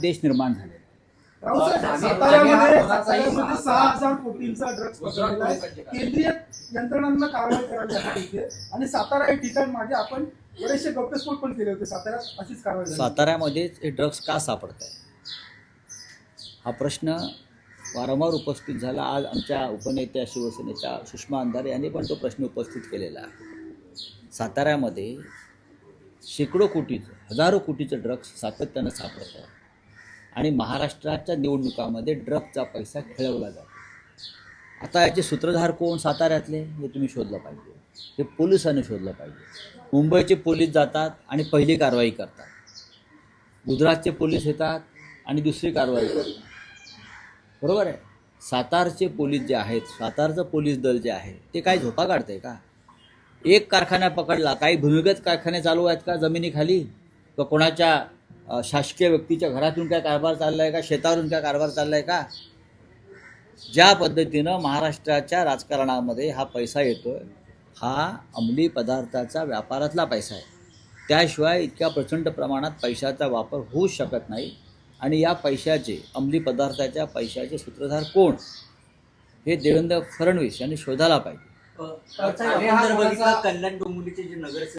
देश निर्माण झालेला आहे. साताऱ्यामध्ये 6,000 कोटींचा ड्रग्ज पकडलेला आहे. केंद्रीय यंत्रणांना कारवाई करावी लागते आणि सातारा हे ठिकाण मागे आपण बरेचसे गप्पस्फोट पण केले होते. साताऱ्यात अशीच कारवाई झाली. साताऱ्यामध्येच हे ड्रग्ज का सापडत आहे हा प्रश्न वारंवार उपस्थित झाला. आज आमच्या उपनेत्या शिवसेनेच्या सुषमा अंधारे यांनी पण तो प्रश्न उपस्थित केलेला आहे. साताऱ्यामध्ये शेकडो कोटीचं हजारो कोटीचं ड्रग्ज सातत्यानं सापडत आहे आणि महाराष्ट्राच्या निवडणुकामध्ये ड्रग्जचा पैसा खेळवला जातो. आता याचे सूत्रधार कोण साताऱ्यातले हे तुम्ही शोधलं पाहिजे. हे पोलिसांनी शोधलं पाहिजे. मुंबईचे पोलीस जातात आणि पहिली कारवाई करतात. गुजरातचे पोलीस येतात आणि दुसरी कारवाई करतात. बरोबर आहे. सातारचे पोलीस जे आहेत, सातारचं पोलीस दल जे आहे ते काय झोपा काढतंय का? एक कारखाना पकडला, काही भूमिगत कारखाने चालू आहेत का जमिनीखाली? किंवा कोणाच्या शासकीय व्यक्तीच्या घरातून काय कारभार चालला आहे का? शेतावरून काय कारभार चालला आहे का? ज्या पद्धतीनं महाराष्ट्राच्या राजकारणामध्ये हा पैसा येतोय हा अंमली पदार्थाचा व्यापारातला पैसा आहे. त्याशिवाय इतक्या प्रचंड प्रमाणात पैशाचा वापर होऊ शकत नाही. आणि या पैशाचे अंमली पदार्थाच्या पैशाचे सूत्रधार कोण हे देवेंद्र फडणवीस यांनी शोधायला पाहिजे. आपण जर बघितलं कल्याण डोंबिवलीचे जे नगरसेवक